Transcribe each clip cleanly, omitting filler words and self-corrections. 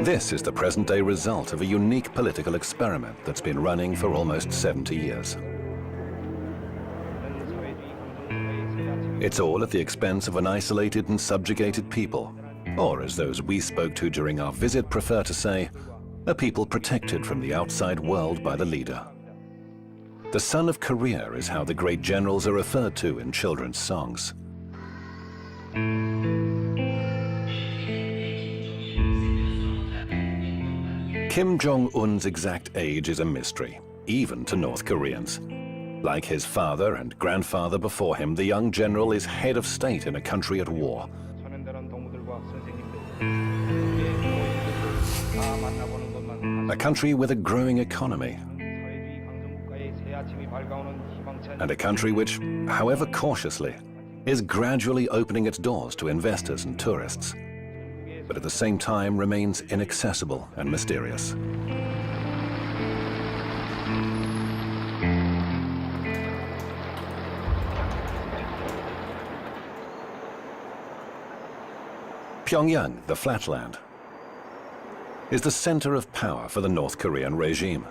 This is the present-day result of a unique political experiment that's been running for almost 70 years. It's all at the expense of an isolated and subjugated people, or as those we spoke to during our visit prefer to say, a people protected from the outside world by the leader. The Son of Korea is how the great generals are referred to in children's songs. Kim Jong-un's exact age is a mystery, even to North Koreans. Like his father and grandfather before him, the young general is head of state in a country at war. A country with a growing economy. And a country which, however cautiously, is gradually opening its doors to investors and tourists, but at the same time remains inaccessible and mysterious. Pyongyang, the flatland, is the center of power for the North Korean regime.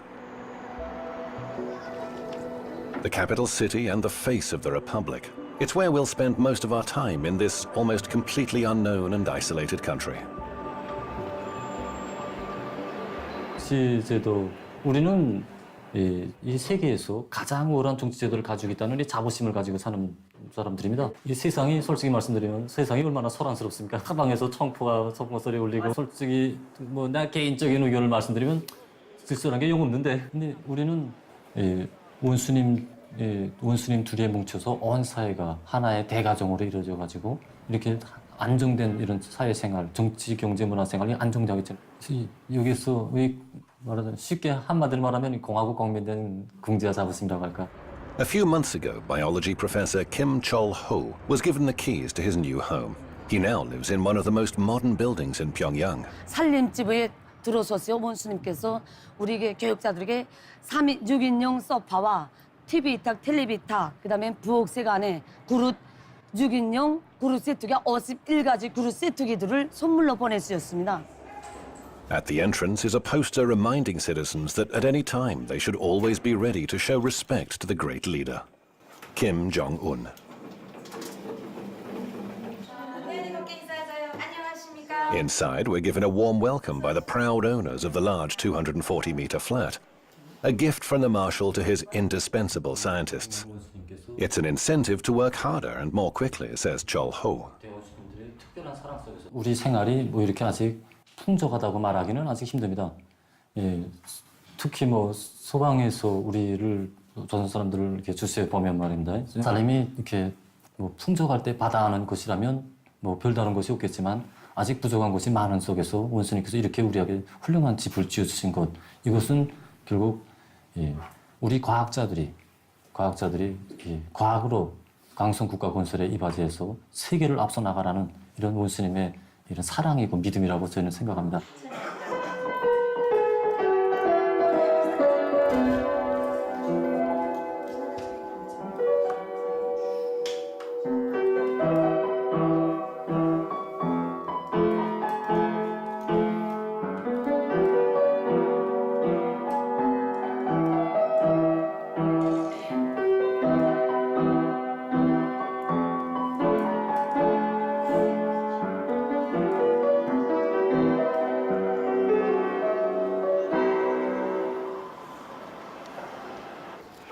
The capital city and the face of the republic. It's where we'll spend most of our time in this almost completely unknown and isolated country. 정치제도, 우리는 이 세계에서 가장 우월한 정치제도를 가지고 있다는 이 자부심을 가지고 사는 사람들입니다. 이 세상이 솔직히 말씀드리면 세상이 얼마나 소란스럽습니까? 사방에서 청포가 소리 울리고 솔직히 뭐 나 개인적인 의견을 말씀드리면 쓸쓸한 게 영 없는데 근데 우리는 원수님 둘이 뭉쳐서 온 사회가 하나의 대가정으로 이루어져 가지고 이렇게 안정된 이런 사회생활, 정치, 경제, 문화 생활이 안정되고 있잖아요. 여기서 말하자면 쉽게 한마디로 말하면 공화국 국민된 긍지와 자부심이라고 할까. A few months ago, biology professor Kim Chol-ho was given the keys to his new home. He now lives in one of the most modern buildings in Pyongyang. 살림집에 들어서세요, 원수님께서 우리 교육자들에게 6인용 소파와 TV 이탁, 텔레비탁, 그다음에 부엌색 안에 그릇 6인용 그릇 세트기가 51가지 그릇 세트기들을 선물로 보내주셨습니다. At the entrance is a poster reminding citizens that at any time they should always be ready to show respect to the great leader, Kim Jong-un. Inside, we're given a warm welcome by the proud owners of the large 240-meter flat, a gift from the marshal to his indispensable scientists. It's an incentive to work harder and more quickly, says Chol-ho. 우리 생활이 뭐 이렇게 아직 풍족하다고 말하기는 아직 힘듭니다. 특히 뭐 소방에서 우리를 조선 사람들을 이렇게 주시해 보면 말입니다. 사람이 이렇게 뭐 풍족할 때 받아하는 것이라면 뭐 별다른 것이 없겠지만 아직 부족한 것이 많은 속에서 원수님께서 이렇게 우리에게 훌륭한 집을 지어주신 것, 이것은 결국 우리 과학자들이 과학으로 강성 국가 건설에 이바지해서 세계를 앞서 나가라는 이런 원수님의 이런 사랑이고 믿음이라고 저는 생각합니다.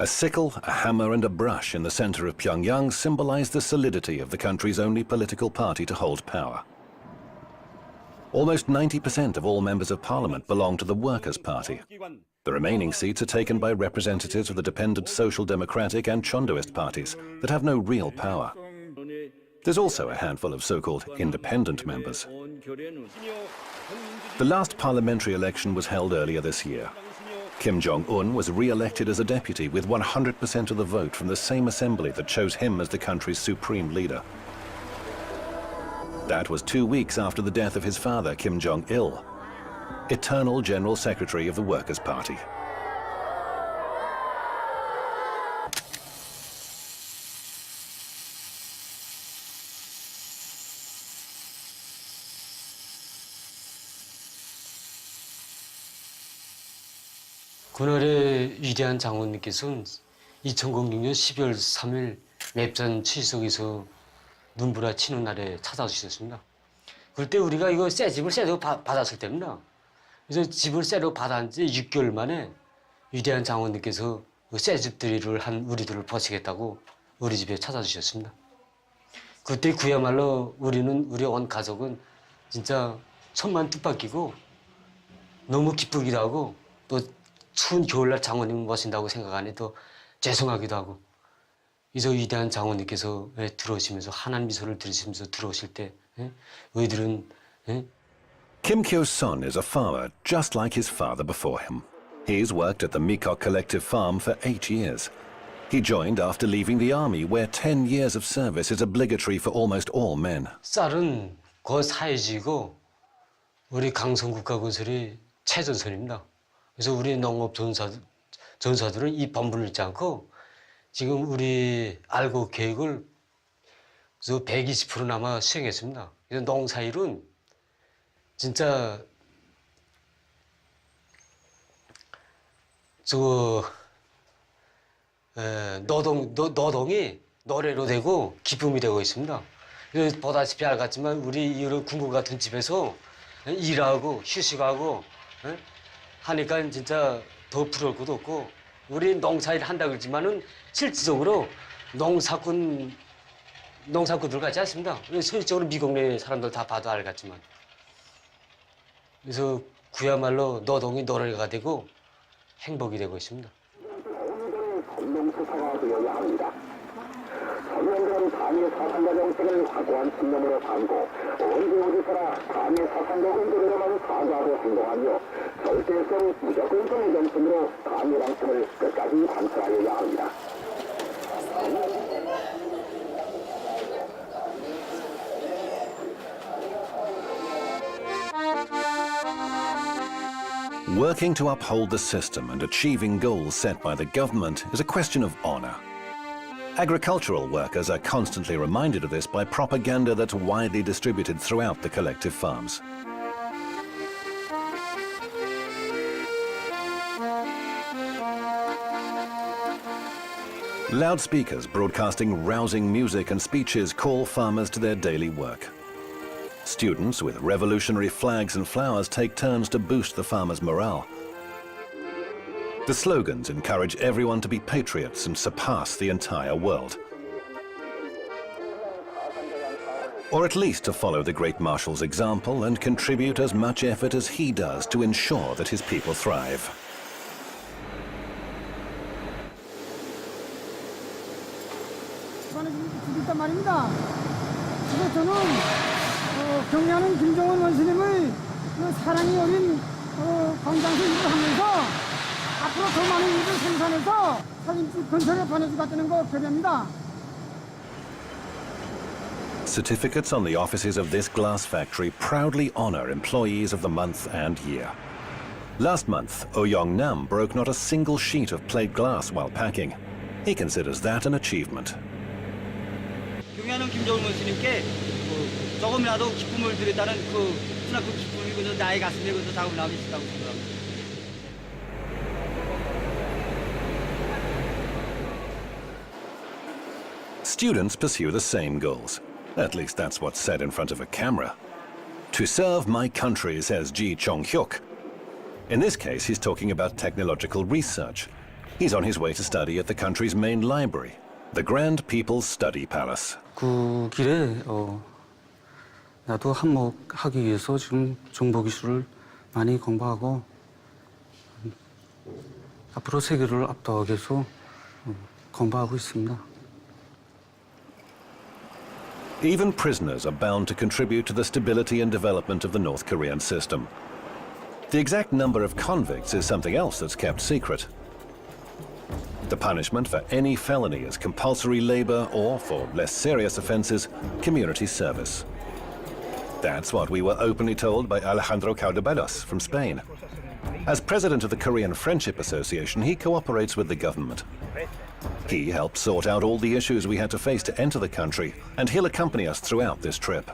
A sickle, a hammer and a brush in the center of Pyongyang symbolize the solidity of the country's only political party to hold power. Almost 90% of all members of parliament belong to the Workers' Party. The remaining seats are taken by representatives of the dependent Social Democratic and Chondoist parties that have no real power. There's also a handful of so-called independent members. The last parliamentary election was held earlier this year. Kim Jong-un was re-elected as a deputy with 100% of the vote from the same assembly that chose him as the country's supreme leader. That was 2 weeks after the death of his father, Kim Jong-il, eternal General Secretary of the Workers' Party. 그날의 위대한 장군님께서는 2006년 12월 3일 맵산 치석에서 눈부라치는 날에 찾아주셨습니다. 그때 우리가 이거 새 집을 새로 받았을 때입니다. 그래서 집을 새로 받은 지 6개월 만에 위대한 장군님께서 그 새 집들이를 한 우리들을 보시겠다고 우리 집에 찾아주셨습니다. 그때 그야말로 우리 온 가족은 진짜 천만 뜻밖이고 너무 기쁘기도 하고 또 추운 겨울날 장모님 모신다고 생각하니 또 죄송하기도 하고 이저 위대한 장모님께서 들어오시면서 환한 미소를 들으시면서 들어오실 때 우리들은 Kim Kyo-son is a farmer just like his father before him. He's worked at the Mikok Collective Farm for 8 years. He joined after leaving the army, where 10 years of service is obligatory for almost all men. 쌀은 거사회지고 우리 강성국가건설이 최전선입니다. 그래서 우리 농업 전사들은 이 본분을 잊지 않고 지금 우리 알고 계획을 120%나마 수행했습니다. 그래서 농사일은 진짜 노동이 노래로 되고 기쁨이 되고 있습니다. 그래서 보다시피 알겠지만 우리 이런 궁궐 같은 집에서 일하고 휴식하고 하니까 진짜 더 부러울 것도 없고 우리 농사일 한다 그러지만은 실질적으로 농사꾼들 같지 않습니다. 실질적으로 미국 내 사람들 다 봐도 알겠지만 그래서 그야말로 노동이 노래가 되고 행복이 되고 있습니다. 성명수사가 되어야 합니다. 서명들은 당의 사상과 정책을 확고한 신념으로 삼고 언제 어디서나 당의 사상과 의도대로만 사고하고 행동하며 절대성 무조건성의 정신으로 당의 방침을 끝까지 관철하여야 합니다. Working to uphold the system and achieving goals set by the government is a question of honor. Agricultural workers are constantly reminded of this by propaganda that's widely distributed throughout the collective farms. Loudspeakers broadcasting rousing music and speeches call farmers to their daily work. Students with revolutionary flags and flowers take turns to boost the farmers' morale. The slogans encourage everyone to be patriots and surpass the entire world. Or at least to follow the great marshal's example and contribute as much effort as he does to ensure that his people thrive. 일단 말입니다. 그래서 저는 경례하는 김정은 원수님의 사랑이 어린 광장에서 일을 하면서 앞으로 더 많은 일을 생산해서 사진집 건설에 보내주겠다는 거 표명합니다. Certificates on the offices of this glass factory proudly honor employees of the month and year. Last month, Oh Young-nam broke not a single sheet of plate glass while packing. He considers that an achievement. 경례하는 김정은 원수님께 조금이라도 기쁨을 드렸다는 그 기쁨이 나의 가슴에 자국남이 있다고 생각합니다. Students pursue the same goals. At least that's what's said in front of a camera. To serve my country, says Ji Chong-hyuk. In this case, he's talking about technological research. He's on his way to study at the country's main library, the Grand People's Study Palace. 그 길에 나도 한몫하기 위해서 지금 정보기술을 많이 공부하고 앞으로 세계를 압도하기 위해서 공부하고 있습니다. Even prisoners are bound to contribute to the stability and development of the North Korean system. The exact number of convicts is something else that's kept secret. The punishment for any felony is compulsory labor or, for less serious offenses, community service. That's what we were openly told by Alejandro Caldebelos from Spain. As president of the Korean Friendship Association, he cooperates with the government. He helped sort out all the issues we had to face to enter the country, and he'll accompany us throughout this trip.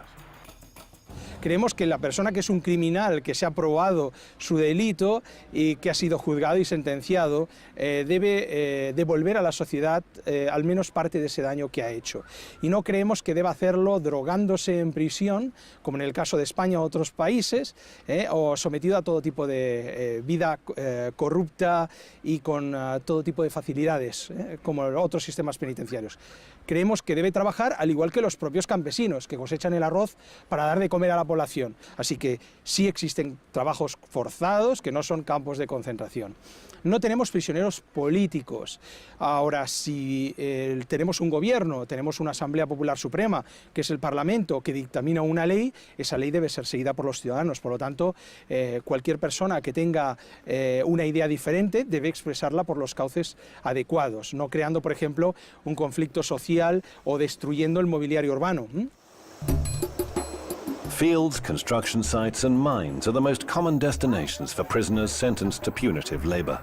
Creemos que la persona que es un criminal, que se ha probado su delito y que ha sido juzgado y sentenciado, debe devolver a la sociedad al menos parte de ese daño que ha hecho. Y no creemos que deba hacerlo drogándose en prisión, como en el caso de España u otros países, o sometido a todo tipo de vida corrupta y con todo tipo de facilidades, como otros sistemas penitenciarios. Creemos que debe trabajar al igual que los propios campesinos, que cosechan el arroz para dar de comer a la población. Así que sí existen trabajos forzados que no son campos de concentración. No tenemos prisioneros políticos. Ahora, si tenemos un gobierno, tenemos una Asamblea Popular Suprema, que es el Parlamento, que dictamina una ley, esa ley debe ser seguida por los ciudadanos. Por lo tanto, cualquier persona que tenga una idea diferente debe expresarla por los cauces adecuados, no creando, por ejemplo, un conflicto social o destruyendo el mobiliario urbano. Fields, construction sites and mines are the most common destinations for prisoners sentenced to punitive labor.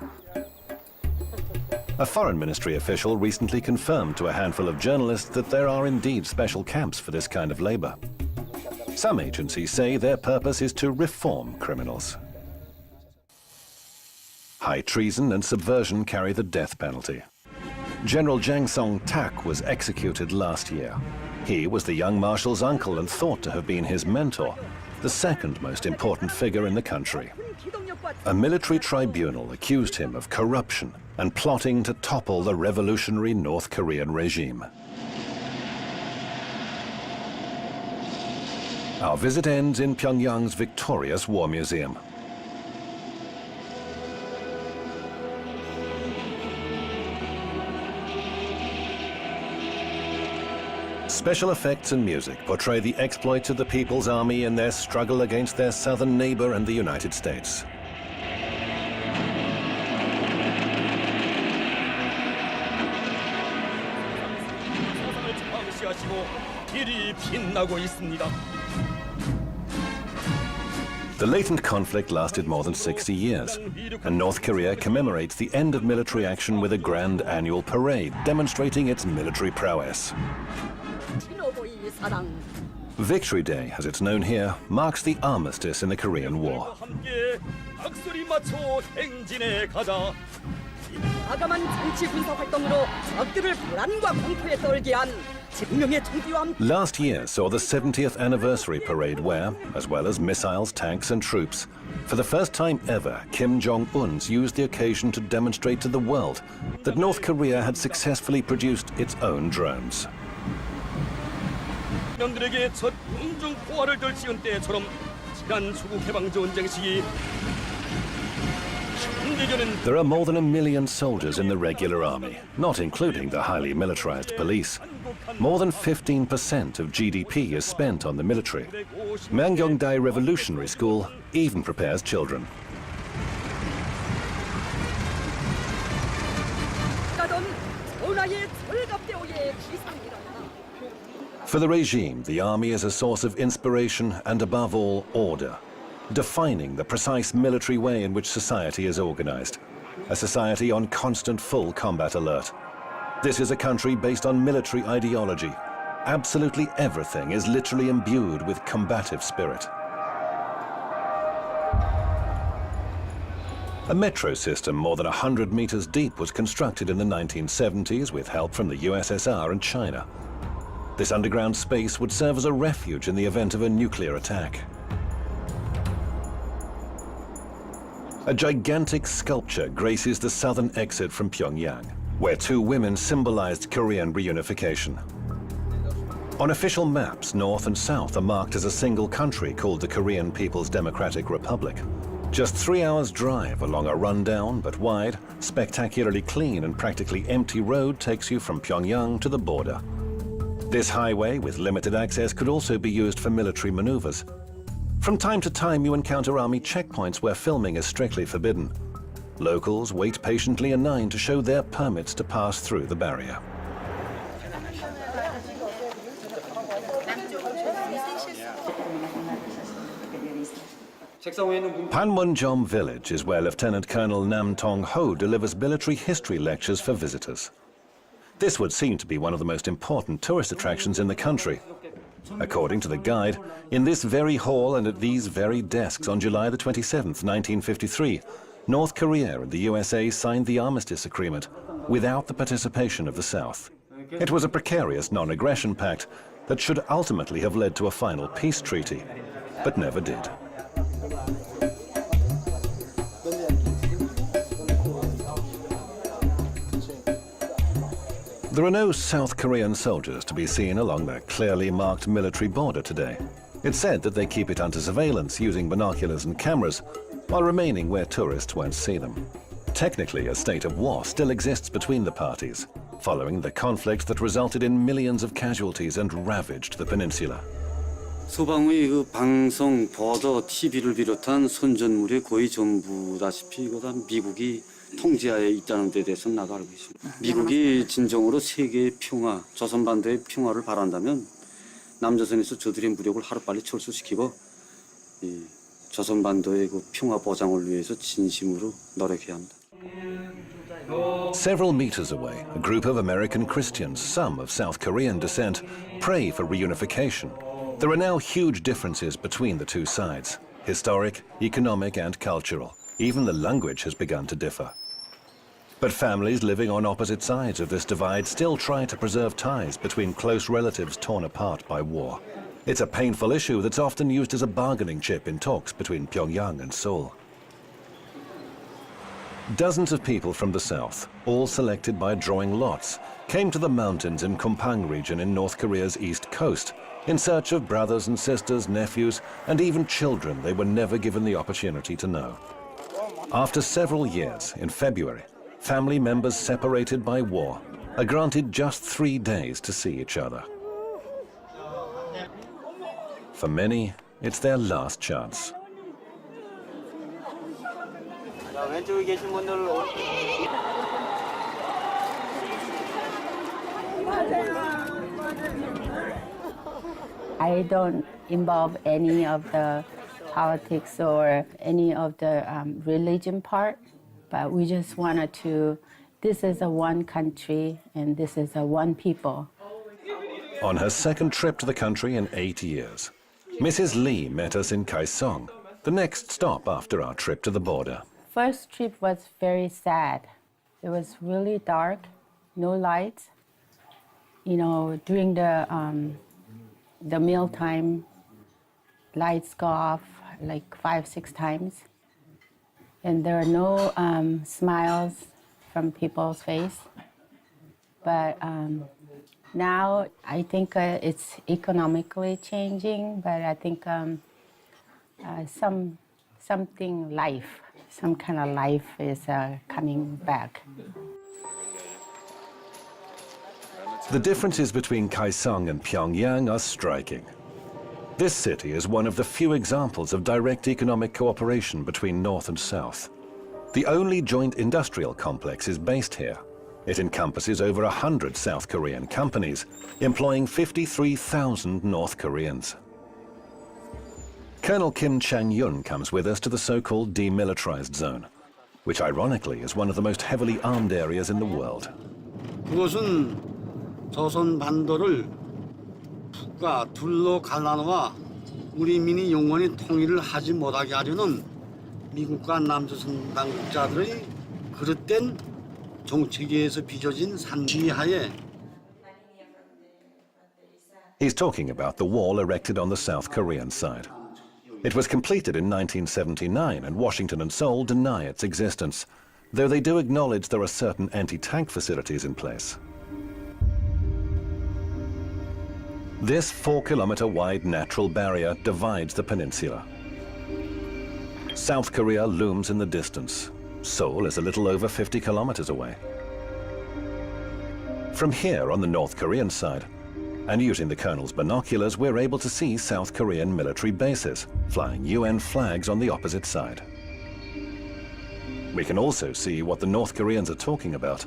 A foreign ministry official recently confirmed to a handful of journalists that there are indeed special camps for this kind of labor. Some agencies say their purpose is to reform criminals. High treason and subversion carry the death penalty. General Jang Song-tak was executed last year. He was the young marshal's uncle and thought to have been his mentor, the second most important figure in the country. A military tribunal accused him of corruption and plotting to topple the revolutionary North Korean regime. Our visit ends in Pyongyang's victorious War Museum. Special effects and music portray the exploits of the People's Army in their struggle against their southern neighbor and the United States. The latent conflict lasted more than 60 years, and North Korea commemorates the end of military action with a grand annual parade demonstrating its military prowess. Victory Day, as it's known here, marks the armistice in the Korean War. Last year saw the 70th anniversary parade where, as well as missiles, tanks and troops, for the first time ever, Kim Jong-un used the occasion to demonstrate to the world that North Korea had successfully produced its own drones. There are more than 1 million soldiers in the regular army, not including the highly militarized police. More than 15% of GDP is spent on the military. Mangyongdae Revolutionary School even prepares children. For the regime, the army is a source of inspiration and, above all, order, defining the precise military way in which society is organized, a society on constant full combat alert. This is a country based on military ideology. Absolutely everything is literally imbued with combative spirit. A metro system more than 100 meters deep was constructed in the 1970s with help from the USSR and China. This underground space would serve as a refuge in the event of a nuclear attack. A gigantic sculpture graces the southern exit from Pyongyang, where two women symbolized Korean reunification. On official maps, North and South are marked as a single country called the Korean People's Democratic Republic. Just 3 hours' drive along a rundown but wide, spectacularly clean and practically empty road takes you from Pyongyang to the border. This highway, with limited access, could also be used for military maneuvers. From time to time, you encounter army checkpoints where filming is strictly forbidden. Locals wait patiently in line to show their permits to pass through the barrier. Panmunjom village is where Lieutenant Colonel Nam Tong-ho delivers military history lectures for visitors. This would seem to be one of the most important tourist attractions in the country. According to the guide, in this very hall and at these very desks on July the 27th, 1953, North Korea and the USA signed the armistice agreement without the participation of the South. It was a precarious non-aggression pact that should ultimately have led to a final peace treaty, but never did. There are no South Korean soldiers to be seen along the clearly marked military border today. It's said that they keep it under surveillance using binoculars and cameras, while remaining where tourists won't see them. Technically, a state of war still exists between the parties, following the conflict that resulted in millions of casualties and ravaged the peninsula. 소방의 그 방송, 버더, TV를 비롯한 선전물이 거의 전부다시피 이거 다 미국이 통제하에 있다는 데 대해서는 나도 알고 있습니다. 미국이 진정으로 세계의 평화, 조선반도의 평화를 바란다면 남조선에서 저들의 무력을 하루빨리 철수시키고 이 조선반도의 그 평화 보장을 위해서 진심으로 노력해야 합니다. Several meters away, a group of American Christians, some of South Korean descent, pray for reunification. There are now huge differences between the two sides, historic, economic, and cultural. Even the language has begun to differ. But families living on opposite sides of this divide still try to preserve ties between close relatives torn apart by war. It's a painful issue that's often used as a bargaining chip in talks between Pyongyang and Seoul. Dozens of people from the south, all selected by drawing lots, came to the mountains in Kumpang region in North Korea's east coast in search of brothers and sisters, nephews, and even children they were never given the opportunity to know. After several years, in February, family members separated by war are granted just 3 days to see each other. For many, it's their last chance. 왼쪽에 계신 분들 I don't involve any of the politics or any of the religion part, but we just wanted to, this is a one country and this is a one people. On her second trip to the country in 8 years, Mrs. Lee met us in Kaesong, the next stop after our trip to the border. First trip was very sad. It was really dark, no lights. You know, during the mealtime, lights go off like 5-6 times. And there are no smiles from people's face. But now I think it's economically changing, but I think something life, some kind of life is coming back. The differences between Kaesong and Pyongyang are striking. This city is one of the few examples of direct economic cooperation between North and South. The only joint industrial complex is based here. It encompasses over 100 South Korean companies, employing 53,000 North Koreans. Colonel Kim Chang-yun comes with us to the so-called demilitarized zone, which ironically is one of the most heavily armed areas in the world. 그것은 조선 반도를 북과 둘로 갈라놓아 우리 민이 영원히 통일을 하지 못하게 하려는 미국과 남조선 당국자들의 그릇된 정책에서 빚어진 산지하에. He's talking about the wall erected on the South Korean side. It was completed in 1979, and Washington and Seoul deny its existence, though they do acknowledge there are certain anti-tank facilities in place. This 4-kilometer-wide natural barrier divides the peninsula. South Korea looms in the distance. Seoul is a little over 50 kilometers away. From here on the North Korean side, and using the Colonel's binoculars, we're able to see South Korean military bases, flying UN flags on the opposite side. We can also see what the North Koreans are talking about,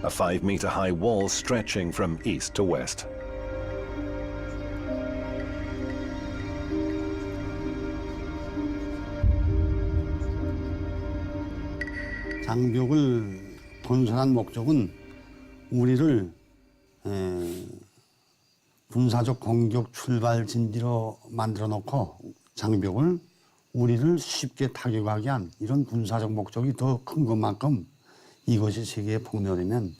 a 5-meter-high wall stretching from east to west. 장벽을 건설한 목적은 우리를 군사적 공격 출발 진지로 만들어 놓고 장벽을 우리를 쉽게 타격하게 한 이런 군사적 목적이 더 큰 것만큼 이것이 세계에 폭로되면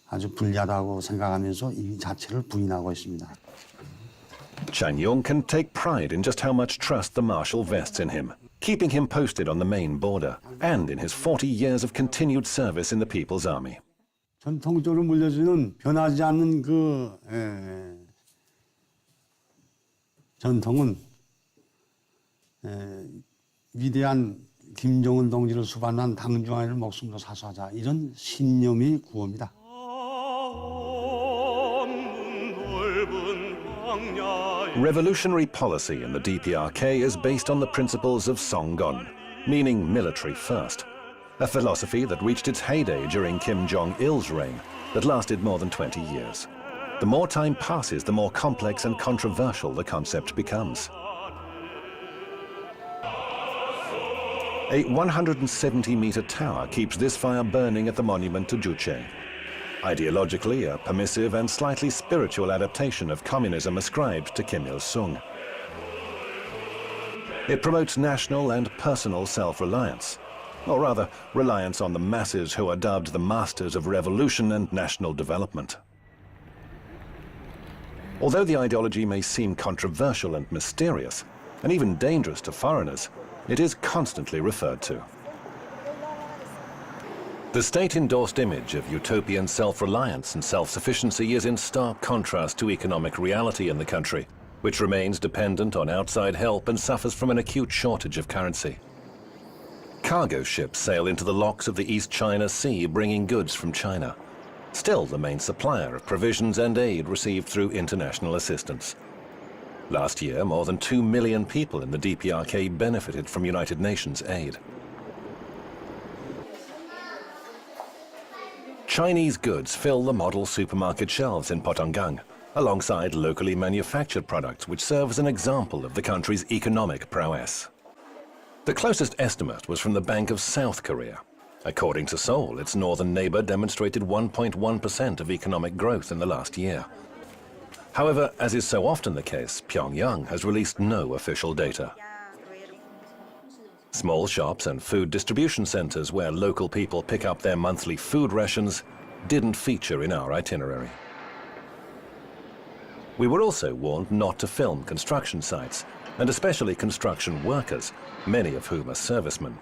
아주 불리하다고 생각하면서 이 자체를 부인하고 있습니다. Chan Yong can take pride in just how much trust the Marshal vests in him, keeping him posted on the main border and in his 40 years of continued service in the People's Army. 전통적으로 물려주는 변하지 않는 전통은 위대한 김정은 동지를 수반한 당중아이를 목숨으로 사수하자 이런 신념이 구호입니다. Revolutionary policy in the DPRK is based on the principles of Songgon, meaning military first, a philosophy that reached its heyday during Kim Jong-il's reign that lasted more than 20 years. The more time passes, the more complex and controversial the concept becomes. A 170-meter tower keeps this fire burning at the monument to Juche. Ideologically, a permissive and slightly spiritual adaptation of communism ascribed to Kim Il-sung. It promotes national and personal self-reliance, or rather, reliance on the masses who are dubbed the masters of revolution and national development. Although the ideology may seem controversial and mysterious, and even dangerous to foreigners, it is constantly referred to. The state-endorsed image of utopian self-reliance and self-sufficiency is in stark contrast to economic reality in the country, which remains dependent on outside help and suffers from an acute shortage of currency. Cargo ships sail into the locks of the East China Sea, bringing goods from China, still the main supplier of provisions and aid received through international assistance. Last year, more than 2 million people in the DPRK benefited from United Nations aid. Chinese goods fill the model supermarket shelves in Potonggang, alongside locally manufactured products which serve as an example of the country's economic prowess. The closest estimate was from the Bank of South Korea. According to Seoul, its northern neighbor demonstrated 1.1% of economic growth in the last year. However, as is so often the case, Pyongyang has released no official data. Small shops and food distribution centers where local people pick up their monthly food rations didn't feature in our itinerary. We were also warned not to film construction sites, and especially construction workers, many of whom are servicemen.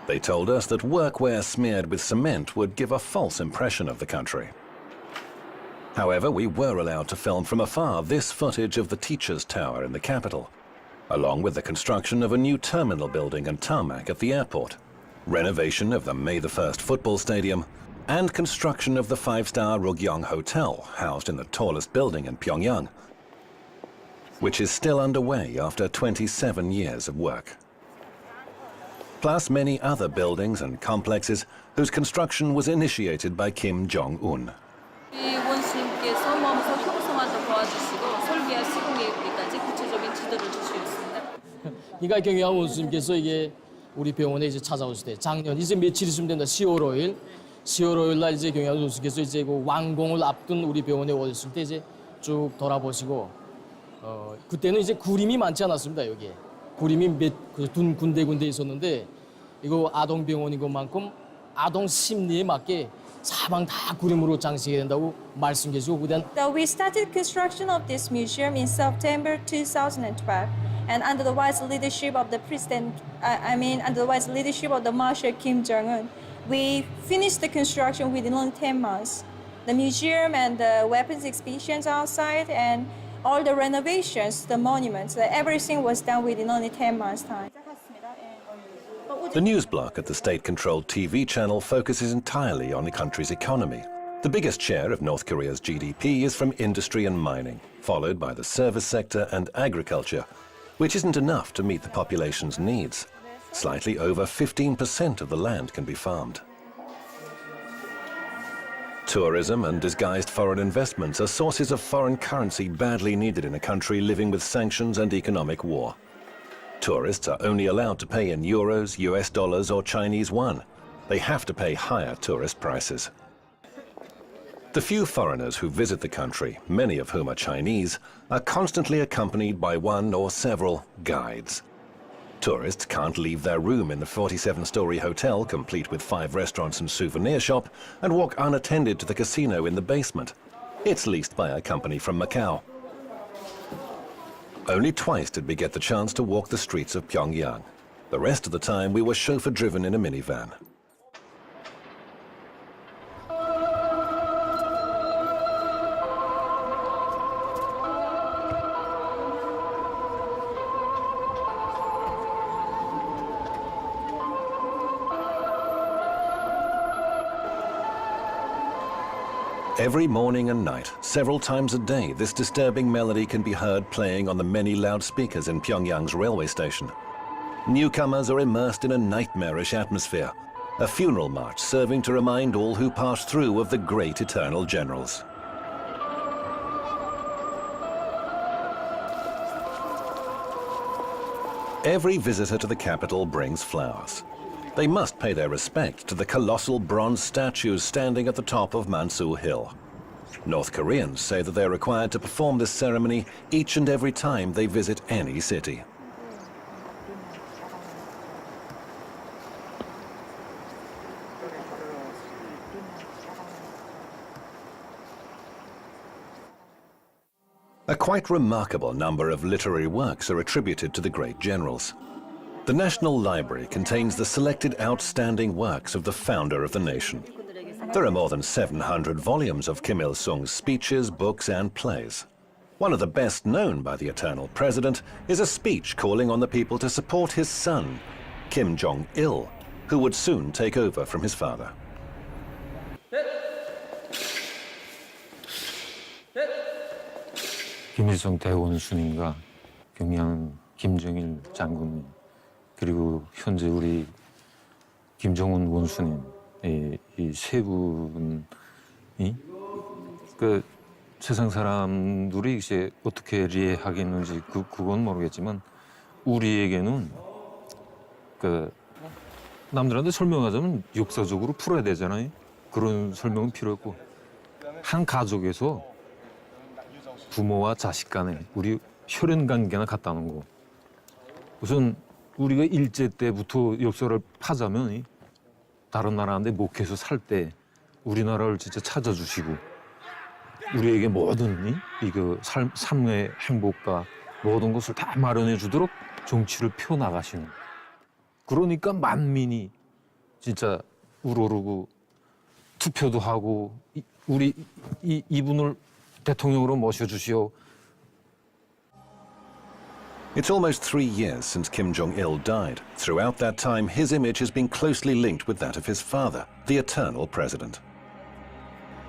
They told us that workwear smeared with cement would give a false impression of the country. However, we were allowed to film from afar this footage of the Teachers' Tower in the capital, along with the construction of a new terminal building and tarmac at the airport, renovation of the May the 1st football stadium, and construction of the 5-star Rugyong Hotel, housed in the tallest building in Pyongyang, which is still underway after 27 years of work. Plus many other buildings and complexes whose construction was initiated by Kim Jong-un. 원수님께서 머무서 형성하도 도와주시고 설계와 시공 계획까지 구체적인 지도를 주시었습니다. 그러니까 경영 원수님께서 이게 우리 병원에 이제 찾아오실 때 작년 이제 며칠 있으면 된다. 10월 5일 날 이제 경영 원수님께서 이제 그 완공을 앞둔 우리 병원에 오셨을 때 이제 쭉 돌아보시고 그때는 이제 구림이 많지 않았습니다. 여기에 구림이 둔 군데 있었는데 이거 아동 병원인 것만큼 아동 심리에 맞게 사방 다 구림으로 장식해야 된다고 말씀해 주시고 그다음. We started construction of this museum in September 2012, and under the wise leadership of the under the wise leadership of the Marshal Kim Jong-un, we finished the construction within only 10 months. The museum and the weapons exhibitions outside and all the renovations, the monuments, everything was done within only 10 months' time. The news block at the state-controlled TV channel focuses entirely on the country's economy. The biggest share of North Korea's GDP is from industry and mining, followed by the service sector and agriculture, which isn't enough to meet the population's needs. Slightly over 15% of the land can be farmed. Tourism and disguised foreign investments are sources of foreign currency badly needed in a country living with sanctions and economic war. Tourists are only allowed to pay in euros, US dollars or Chinese yuan. They have to pay higher tourist prices. The few foreigners who visit the country, many of whom are Chinese, are constantly accompanied by one or several guides. Tourists can't leave their room in the 47-story hotel, complete with 5 restaurants and souvenir shop, and walk unattended to the casino in the basement. It's leased by a company from Macau. Only twice did we get the chance to walk the streets of Pyongyang. The rest of the time we were chauffeur-driven in a minivan. Every morning and night, several times a day, this disturbing melody can be heard playing on the many loudspeakers in Pyongyang's railway station. Newcomers are immersed in a nightmarish atmosphere, a funeral march serving to remind all who pass through of the great eternal generals. Every visitor to the capital brings flowers. They must pay their respect to the colossal bronze statues standing at the top of Mansu Hill. North Koreans say that they're required to perform this ceremony each and every time they visit any city. A quite remarkable number of literary works are attributed to the great generals. The National Library contains the selected outstanding works of the founder of the nation. There are more than 700 volumes of Kim Il-sung's speeches, books, and plays. One of the best known by the eternal president is a speech calling on the people to support his son, Kim Jong-il, who would soon take over from his father. 김일성 대원수님과 경양 김정일 장군님 그리고 현재 우리 김정은 원수님 이 세 분이 그 세상 사람들이 이제 어떻게 이해하겠는지 그건 모르겠지만 우리에게는 그 남들한테 설명하자면 역사적으로 풀어야 되잖아요. 그런 설명은 필요 없고 한 가족에서 부모와 자식 간에 우리 혈연 관계나 같다는 거. 우선 우리가 일제 때부터 역사를 파자면 다른 나라한테 목해서 살 때 우리나라를 진짜 찾아주시고 우리에게 모든 이거 삶의 행복과 모든 것을 다 마련해 주도록 정치를 펴 나가시는. 그러니까 만민이 진짜 우러르고 투표도 하고 우리 이분을 대통령으로 모셔주시오. It's almost 3 years since Kim Jong-il died. Throughout that time, his image has been closely linked with that of his father, the eternal president.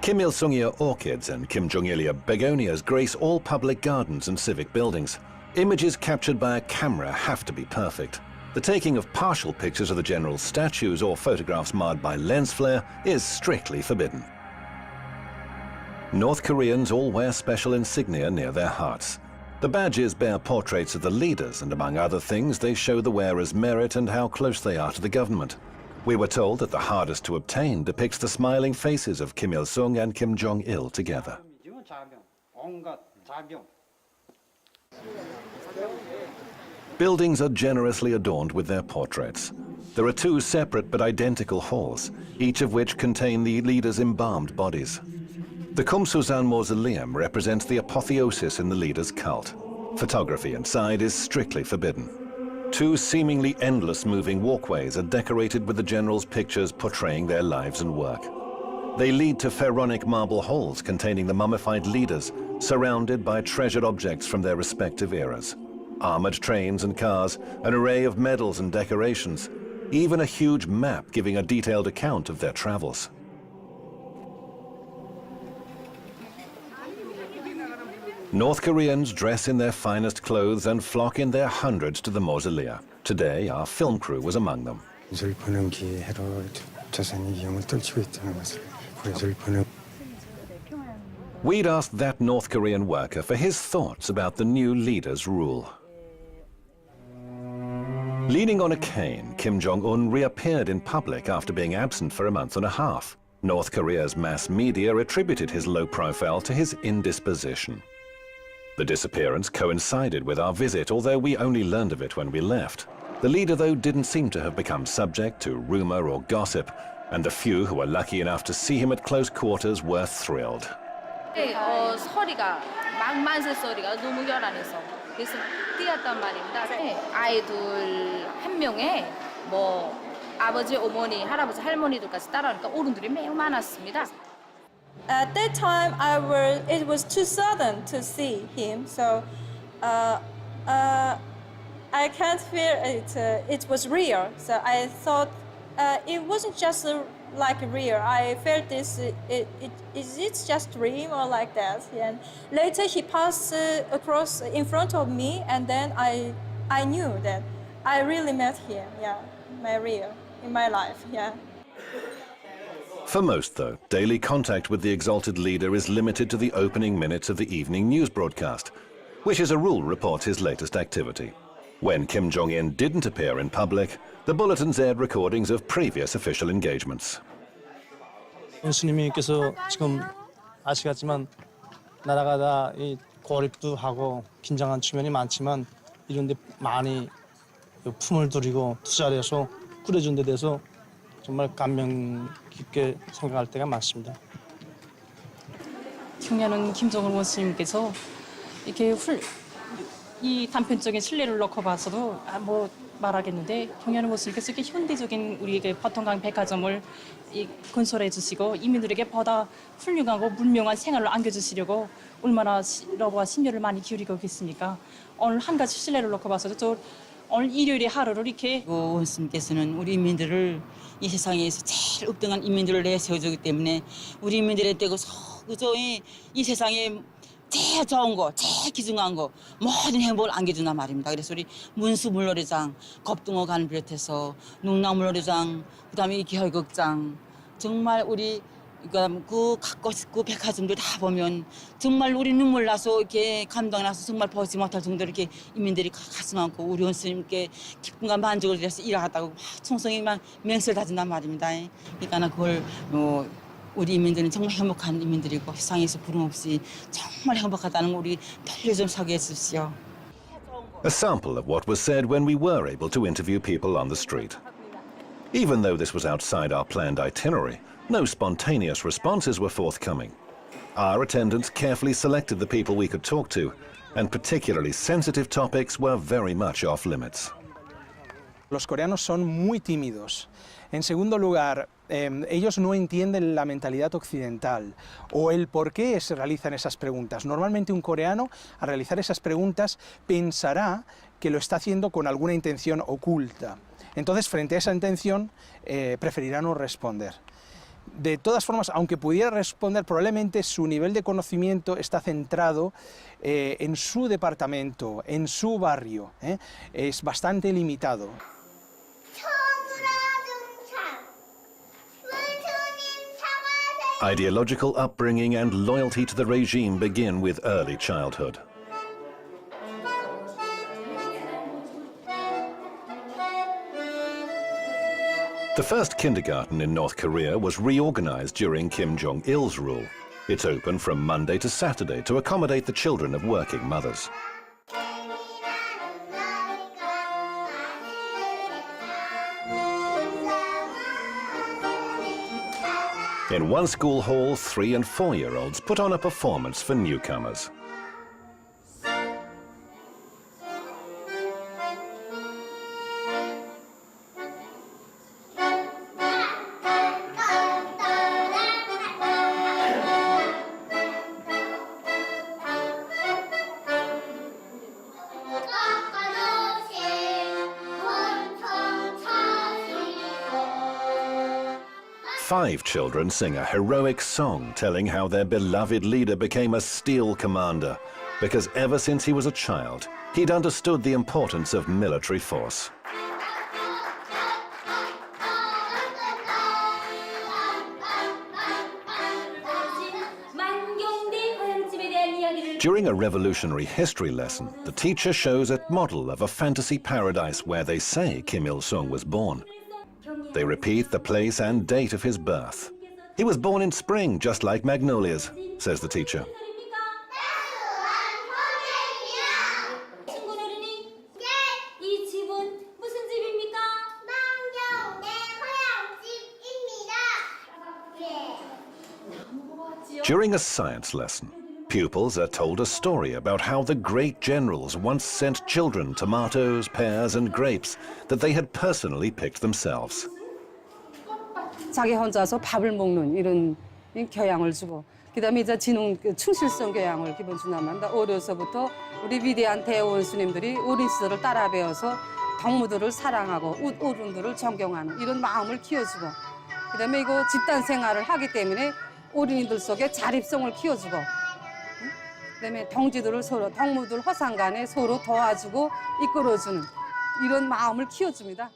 Kim Il-sungia orchids and Kim Jong-ilia begonias grace all public gardens and civic buildings. Images captured by a camera have to be perfect. The taking of partial pictures of the general's statues or photographs marred by lens flare is strictly forbidden. North Koreans all wear special insignia near their hearts. The badges bear portraits of the leaders, and among other things, they show the wearer's merit and how close they are to the government. We were told that the hardest to obtain depicts the smiling faces of Kim Il-sung and Kim Jong-il together. Buildings are generously adorned with their portraits. There are 2 separate but identical halls, each of which contain the leaders' embalmed bodies. The Kumsusan mausoleum represents the apotheosis in the leader's cult. Photography inside is strictly forbidden. 2 seemingly endless moving walkways are decorated with the generals' pictures portraying their lives and work. They lead to pharaonic marble halls containing the mummified leaders, surrounded by treasured objects from their respective eras. Armored trains and cars, an array of medals and decorations, even a huge map giving a detailed account of their travels. North Koreans dress in their finest clothes and flock in their hundreds to the mausolea. Today, our film crew was among them. We'd asked that North Korean worker for his thoughts about the new leader's rule. Leaning on a cane, Kim Jong-un reappeared in public after being absent for a month and a half. North Korea's mass media attributed his low profile to his indisposition. The disappearance coincided with our visit, although we only learned of it when we left. The leader, though, didn't seem to have become subject to rumor or gossip, and the few who were lucky enough to see him at close quarters were thrilled. 소리가 만세 소리가 너무 요란해서 그래서 뛰었단 말입니다. 아이들 한 명에 뭐 아버지, 어머니, 할아버지, 할머니들까지 따라오니까 어른들이 매우 많았습니다. At that time, it was too sudden to see him, so I can't feel it. It was real, so I thought it wasn't just like real. I felt this. Is it just dream or like that? And later he passed across in front of me, and then I knew that I really met him. Yeah, my real in my life. Yeah. For most, though, daily contact with the exalted leader is limited to the opening minutes of the evening news broadcast, which as a rule reports his latest activity. When Kim Jong-un didn't appear in public, the bulletins aired recordings of previous official engagements. 원수님께서 지금 아시겠지만 나라가 다 고립도 하고 긴장한 측면이 많지만 이런 데 많이 품을 들이고 투자를 해서 꾸려준 데 대해서 정말 감명 깊게 생각할 때가 많습니다. 경려는 김정은 원수님께서 이렇게 이 단편적인 신뢰를 놓고 봐서도 뭐 말하겠는데 경려는 원수님께서 이렇게 현대적인 우리에게 버튼강 백화점을 건설해 주시고 이민들에게 보다 훌륭하고 문명한 생활을 안겨주시려고 얼마나 러브와 심려를 많이 기울이고 계십니까? 오늘 한 가지 신뢰를 놓고 봐서도 저 오늘 일요일의 하루를 이렇게 원수님께서는 우리 인민들을 이 세상에서 제일 읍등한 인민들을 내세워주기 때문에 우리 인민들에 대고 서구조의 이 세상에 제일 좋은 거, 제일 귀중한 거 모든 행복을 안겨준단 말입니다. 그래서 우리 문수물놀이장, 겁등어관을 비롯해서 농락물놀이장, 그다음에 이 기혈극장 정말 우리 그 갖고 싶고 백화점들 다 보면 정말 우리 눈물 나서 이렇게 감동 나서 정말 보지 못할 정도로 이렇게 인민들이 가슴 안고 우리 원수님께 기쁨과 만족을 위해서 일하겠다고 총성이 막 맹세를 다진단 말입니다. 그러니까 그걸 우리 인민들은 정말 행복한 인민들이고 세상에서 부름 없이 정말 행복하다는 걸 우리 널리 좀 사고해 주십시오. A sample of what was said when we were able to interview people on the street. Even though this was outside our planned itinerary, no spontaneous responses were forthcoming. Our attendants carefully selected the people we could talk to, and particularly sensitive topics were very much off limits. Los coreanos son muy tímidos. En segundo lugar, ellos no entienden la mentalidad occidental o el por qué se realizan esas preguntas. Normalmente un coreano, al realizar esas preguntas, pensará que lo está haciendo con alguna intención oculta. Entonces, frente a esa intención, preferirá no responder. De todas formas, aunque pudiera responder, probablemente su nivel de conocimiento está centrado en su departamento, en su barrio. Es bastante limitado. Ideological upbringing and loyalty to the regime begin with early childhood. The first kindergarten in North Korea was reorganized during Kim Jong-il's rule. It's open from Monday to Saturday to accommodate the children of working mothers. In one school hall, 3- and 4-year-olds put on a performance for newcomers. Five children sing a heroic song telling how their beloved leader became a steel commander because ever since he was a child, he'd understood the importance of military force. During a revolutionary history lesson, the teacher shows a model of a fantasy paradise where they say Kim Il-sung was born. They repeat the place and date of his birth. He was born in spring, just like magnolias, says the teacher. During a science lesson, pupils are told a story about how the great generals once sent children tomatoes, pears, and grapes that they had personally picked themselves. 자기 혼자서 밥을 먹는 이런 교양을 주고, 그다음에 이제 지능 충실성 교양을 기본 주나만다. 어려서부터 우리 위대한 대원수님들이 어린 시절을 따라 배워서 동무들을 사랑하고 어른들을 존경하는 이런 마음을 키워주고, 그다음에 이거 집단 생활을 하기 때문에 어린이들 속에 자립성을 키워주고, 그다음에 동지들을 서로 동무들 허상간에 서로 도와주고 이끌어주는 이런 마음을 키워줍니다.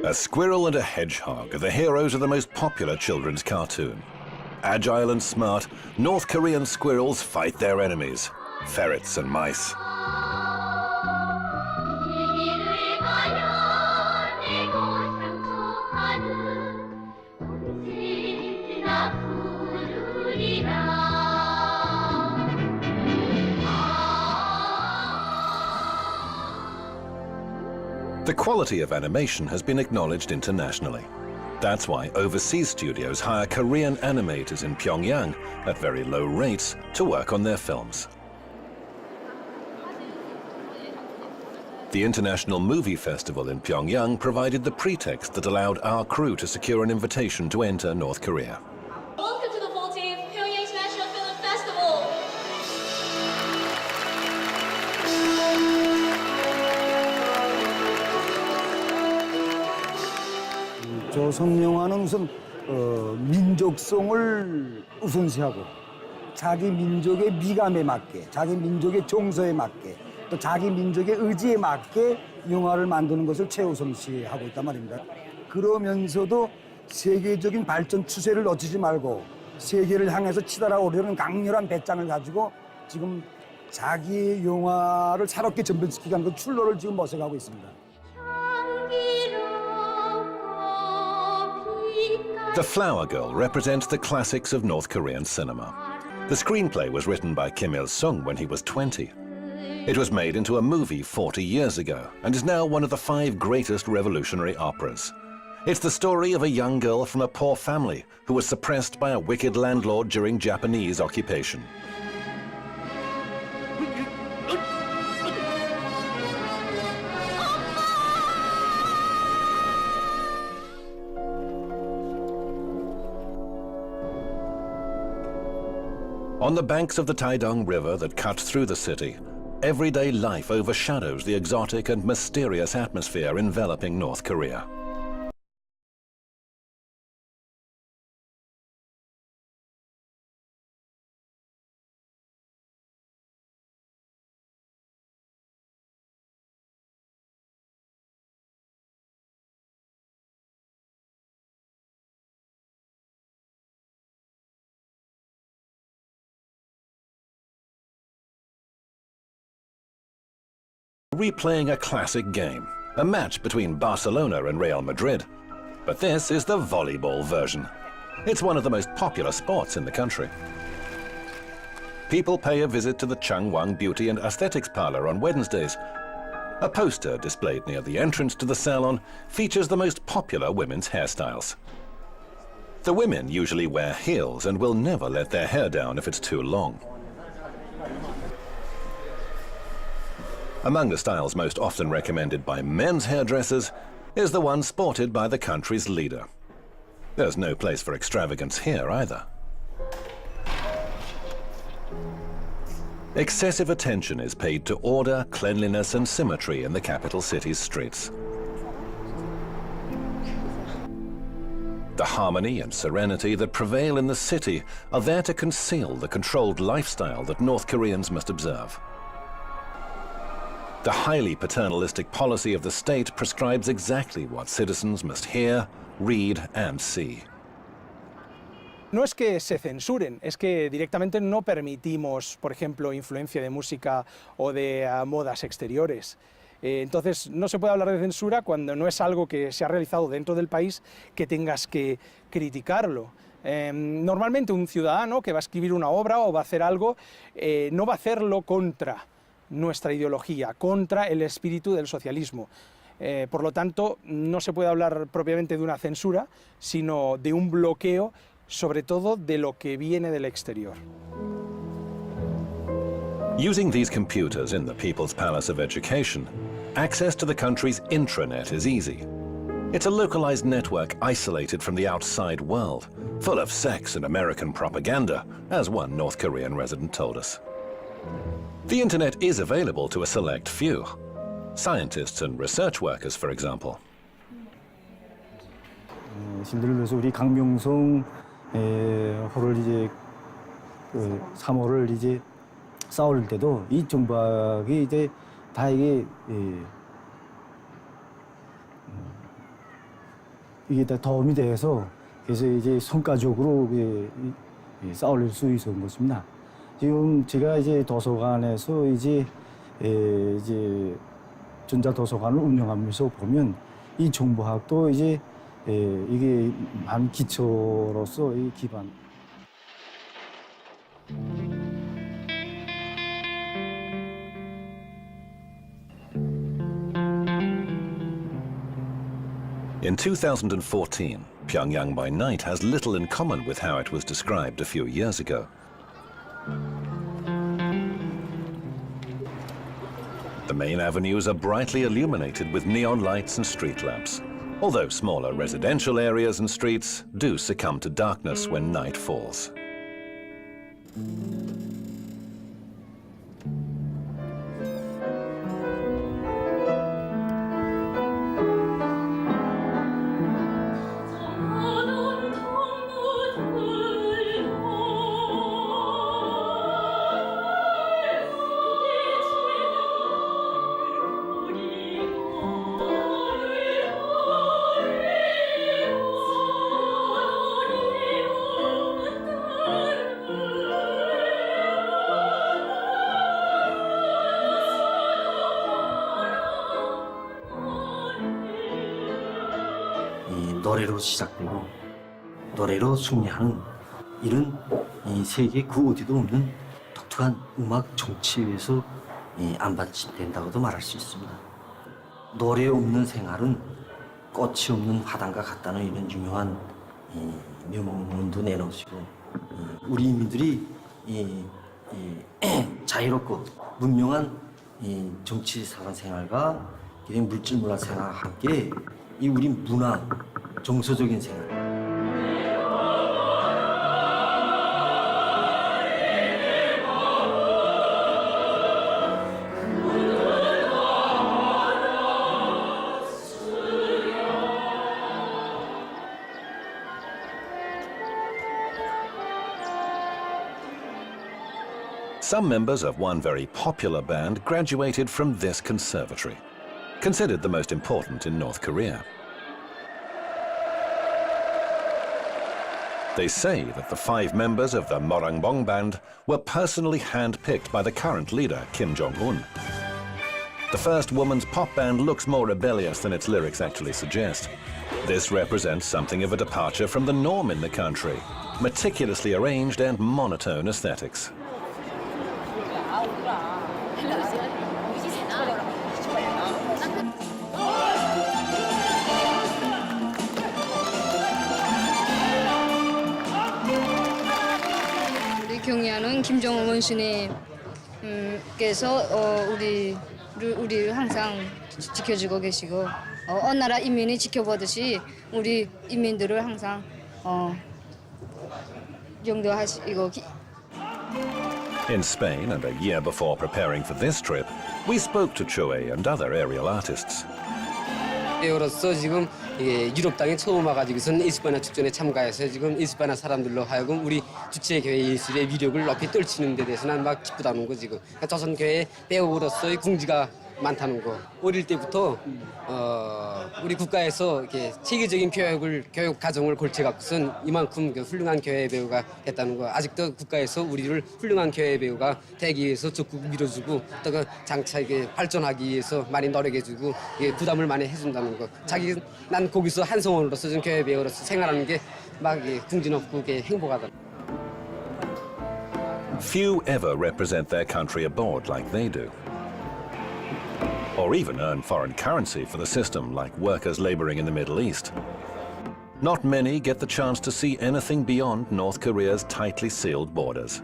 A squirrel and a hedgehog are the heroes of the most popular children's cartoon. Agile and smart, North Korean squirrels fight their enemies, ferrets and mice. The quality of animation has been acknowledged internationally. That's why overseas studios hire Korean animators in Pyongyang at very low rates to work on their films. The International Movie Festival in Pyongyang provided the pretext that allowed our crew to secure an invitation to enter North Korea. Welcome to the 14th Pyongyang International Film Festival. 조선 영화는 우선 민족성을 우선시하고 자기 민족의 미감에 맞게, 자기 민족의 정서에 맞게, 또 자기 민족의 의지에 맞게 영화를 만드는 것을 최우선시하고 있단 말입니다. 그러면서도 세계적인 발전 추세를 놓치지 말고 세계를 향해서 치달아오려는 강렬한 배짱을 가지고 지금 자기 영화를 새롭게 전변시키기 위한 그 출로를 지금 모색하고 있습니다. The Flower Girl represents the classics of North Korean cinema. The screenplay was written by Kim Il-sung when he was 20. It was made into a movie 40 years ago and is now one of the 5 greatest revolutionary operas. It's the story of a young girl from a poor family who was suppressed by a wicked landlord during Japanese occupation. On the banks of the Taedong River that cuts through the city, everyday life overshadows the exotic and mysterious atmosphere enveloping North Korea. Replaying a classic game, a match between Barcelona and Real Madrid. But this is the volleyball version. It's one of the most popular sports in the country. People pay a visit to the Changwon Beauty and Aesthetics Parlor on Wednesdays. A poster displayed near the entrance to the salon features the most popular women's hairstyles. The women usually wear heels and will never let their hair down if it's too long. Among the styles most often recommended by men's hairdressers is the one sported by the country's leader. There's no place for extravagance here either. Excessive attention is paid to order, cleanliness and symmetry in the capital city's streets. The harmony and serenity that prevail in the city are there to conceal the controlled lifestyle that North Koreans must observe. The highly paternalistic policy of the state prescribes exactly what citizens must hear, read, and see. no es que se censuren, es que directamente no permitimos, por ejemplo, influencia de música o de modas exteriores. Entonces no se puede hablar de censura cuando no es algo que se ha realizado dentro del país que tengas que criticarlo. Normalmente un ciudadano que va a escribir una obra o va a hacer algo, no va a hacerlo contra nuestra ideología, contra el espíritu del socialismo. Por lo tanto, no se puede hablar propiamente de una censura, sino de un bloqueo, sobre todo de lo que viene del exterior. Using these computers in the People's Palace of Education, access to the country's intranet is easy. It's a localized network isolated from the outside world, full of sex and American propaganda, as one North Korean resident told us. The internet is available to a select few. Scientists and research workers, for example. 예를 들어서 우리 강명성 호를 이제 3호를 이제 싸울 때도 이 정박이 이제 다 이게 다 도움이 돼서 그래서 이제 성과적으로 싸울 수 있었던 것입니다. 지금 제가 이제 도서관에서 이제 전자 도서관을 운영하면서 보면 이 정보학도 이제 이게 한 기초로서 이 기반. In 2014, Pyongyang by night has little in common with how it was described a few years ago. The main avenues are brightly illuminated with neon lights and street lamps, although smaller residential areas and streets do succumb to darkness when night falls. 노래로 시작되고 노래로 승리하는 이런 이 세계 그 어디도 없는 독특한 음악 정치에서 안반진된다고도 말할 수 있습니다. 노래 없는 생활은 꽃이 없는 화단과 같다는 이런 유명한 명문도 내놓으시고 우리 인민들이 자유롭고 문명한 정치 사관 생활과 물질 문화 생활과 함께 이 우리 문화 정서적인 생활. Some members of one very popular band graduated from this conservatory, considered the most important in North Korea. They say that the 5 members of the Morangbong band were personally hand-picked by the current leader, Kim Jong-un. The first woman's pop band looks more rebellious than its lyrics actually suggest. This represents something of a departure from the norm in the country, meticulously arranged and monotone aesthetics. 경의하는 김정은 원수님께서 우리를 항상 지켜주고 계시고 어느 나라 인민이 지켜보듯이 우리 인민들을 항상 용도하시고. In Spain, and a year before preparing for this trip, we spoke to Choe and other aerial artists. 배우로서 지금 유럽 땅에 처음 와가지고선 이스파나 축전에 참가해서 지금 이스파나 사람들로 하여금 우리 주체 교회 예술의 위력을 높이 떨치는 데 대해서는 막 기쁘다는 거 지금. 조선 교회 배우로서의 궁지가 많다는 거. 어릴 때부터 우리 국가에서 이렇게 체계적인 교육 과정을 거쳐갖고선 이만큼 훌륭한 교회 배우가 됐다는 거. 아직도 국가에서 우리를 훌륭한 교회 배우가 되기 위해서 적극 밀어주고 또 그 장차 이게 발전하기 위해서 많이 노력해주고 부담을 많이 해준다는 거. 난 거기서 한 성원으로서 좀 교회 배우로서 생활하는 게 막 궁지높고 행복하다. Few ever represent their country abroad like they do, or even earn foreign currency for the system like workers laboring in the Middle East. Not many get the chance to see anything beyond North Korea's tightly sealed borders.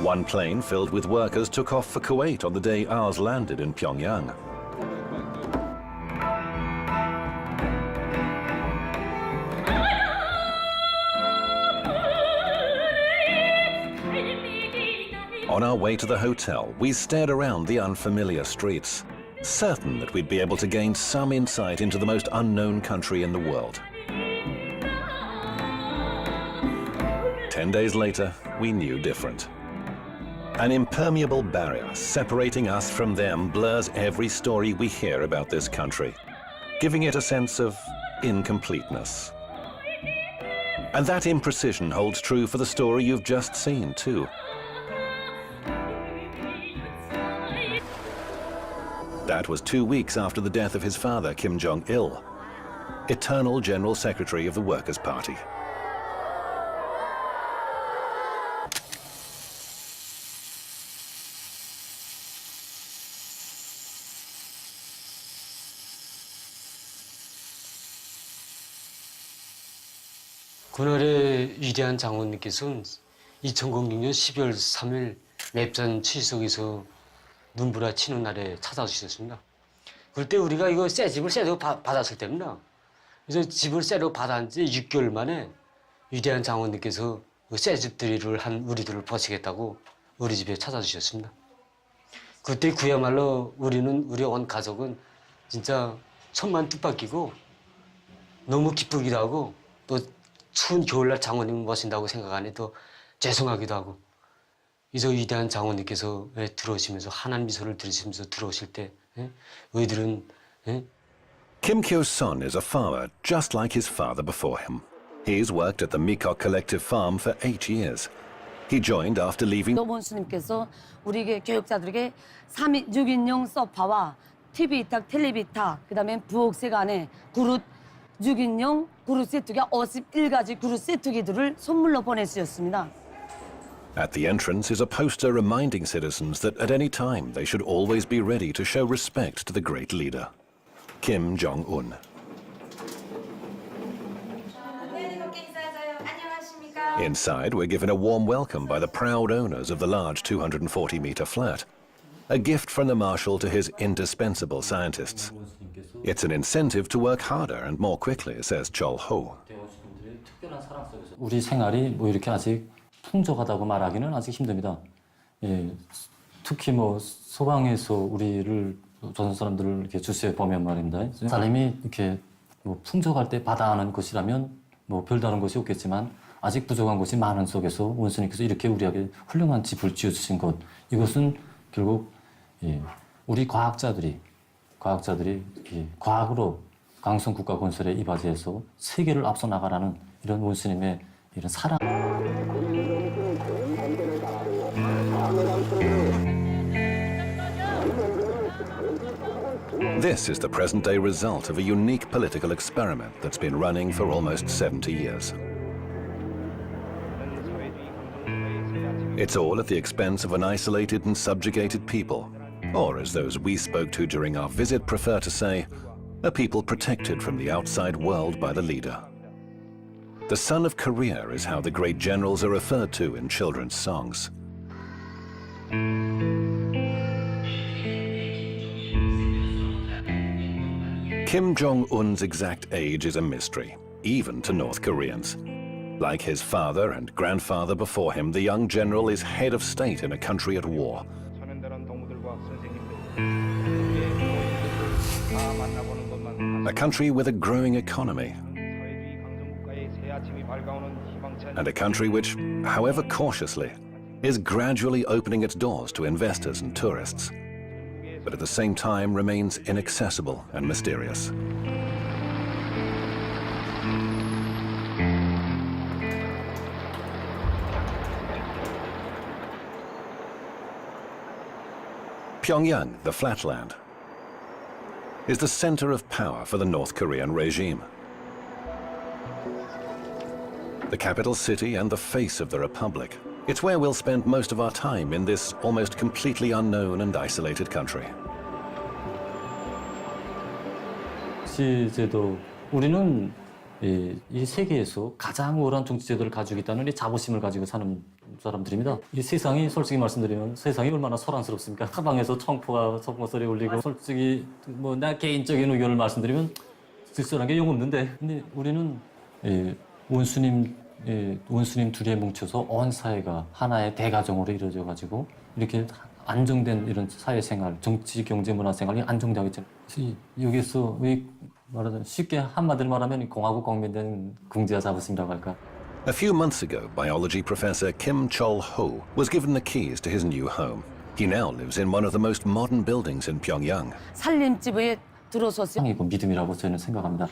One plane filled with workers took off for Kuwait on the day ours landed in Pyongyang. On our way to the hotel, we stared around the unfamiliar streets, certain that we'd be able to gain some insight into the most unknown country in the world. 10 days later, we knew different. An impermeable barrier separating us from them blurs every story we hear about this country, giving it a sense of incompleteness. And that imprecision holds true for the story you've just seen, too. That was 2 weeks after the death of his father, Kim Jong-il, eternal General Secretary of the Workers' Party. 그날의 위대한 장군님께서는 2006년 12월 3일 맵산 치석에서 눈부라치는 날에 찾아주셨습니다. 그때 우리가 이거 새 집을 새로 받았을 때입니다. 그래서 집을 새로 받은 지 6개월 만에 위대한 장군님께서 새 집들이를 한 우리들을 보시겠다고 우리 집에 찾아주셨습니다. 그때 그야말로 우리 온 가족은 진짜 천만 뜻밖이고 너무 기쁘기도 하고 또 추운 겨울날 장군님을 모신다고 생각하니 또 죄송하기도 하고 이제 위대한 장군님께서 들어오시면서 환한 미소를 들으시면서 들어오실 때 우리들은 Kim Kyo-son is a farmer just like his father before him. He's worked at the Mikok Collective Farm for 8 years. He joined after leaving. 원수님께서 우리 교육자들에게 6인용 소파와 TV 이탁, 텔레비탁, 그다음에 부엌색 안에 그릇 6인용 그릇 세트기가 51가지 그릇 세트기들을 선물로 보내주셨습니다. At the entrance is a poster reminding citizens that at any time they should always be ready to show respect to the great leader, Kim Jong-un. Inside, we're given a warm welcome by the proud owners of the large 240-meter flat, a gift from the marshal to his indispensable scientists. It's an incentive to work harder and more quickly, says Chol Ho. 우리 생활이 뭐 이렇게 아직 풍족하다고 말하기는 아직 힘듭니다. 특히 뭐 소방에서 우리를 조선 사람들을 이렇게 주시해 보면 말입니다. 사람이 이렇게 뭐 풍족할 때 받아하는 것이라면 뭐 별다른 것이 없겠지만 아직 부족한 것이 많은 속에서 원수님께서 이렇게 우리에게 훌륭한 집을 지어주신 것, 이것은 결국 우리 과학자들이 과학으로 강성 국가 건설에 이바지해서 세계를 앞서 나가라는 이런 원수님의 이런 사랑. This is the present-day result of a unique political experiment that's been running for almost 70 years. It's all at the expense of an isolated and subjugated people, or as those we spoke to during our visit prefer to say, a people protected from the outside world by the leader. The son of Korea is how the great generals are referred to in children's songs. Kim Jong-un's exact age is a mystery, even to North Koreans. Like his father and grandfather before him, the young general is head of state in a country at war. A country with a growing economy. And a country which, however cautiously, is gradually opening its doors to investors and tourists. but at the same time remains inaccessible and mysterious. Pyongyang, the flatland, is the center of power for the North Korean regime. The capital city and the face of the republic. It's where we'll spend most of our time in this almost completely unknown and isolated country. 정치제도, 우리는 이 세계에서 가장 우월한 정치제도를 가지고 있다는 이 자부심을 가지고 사는 사람들입니다. 이 세상이 솔직히 말씀드리면 세상이 얼마나 소란스럽습니까? 사방에서 청포가 소리 울리고 솔직히 뭐 나 개인적인 의견을 말씀드리면 쓸쓸한 게 영 없는데 근데 우리는 원수님 둘이 뭉쳐서 온 사회가 하나의 대가정으로 이루어져 가지고 이렇게 안정된 이런 사회생활, 정치, 경제, 문화 생활이 안정되고 있잖아요. 여기서 말하자면 쉽게 한마디로 말하면 공화국 국민된 긍지와 자부심이라고 할까. A few months ago, biology professor Kim Chol-ho was given the keys to his new home. He now lives in one of the most modern buildings in Pyongyang. 살림집에 들어섰어요. 이거 믿음이라고 저는 생각합니다.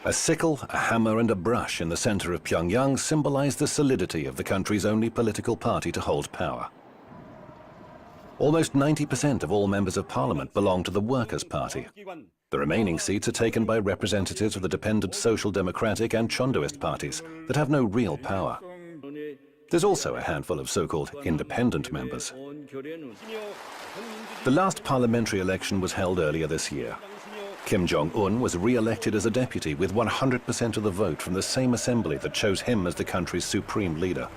A sickle, a hammer and a brush in the center of Pyongyang symbolize the solidity of the country's only political party to hold power. Almost 90% of all members of parliament belong to the Workers' Party. The remaining seats are taken by representatives of the dependent Social Democratic and Chondoist parties that have no real power. There's also a handful of so-called independent members. The last parliamentary election was held earlier this year. Kim Jong-un was re-elected as a deputy with 100% of the vote from the same assembly that chose him as the country's supreme leader.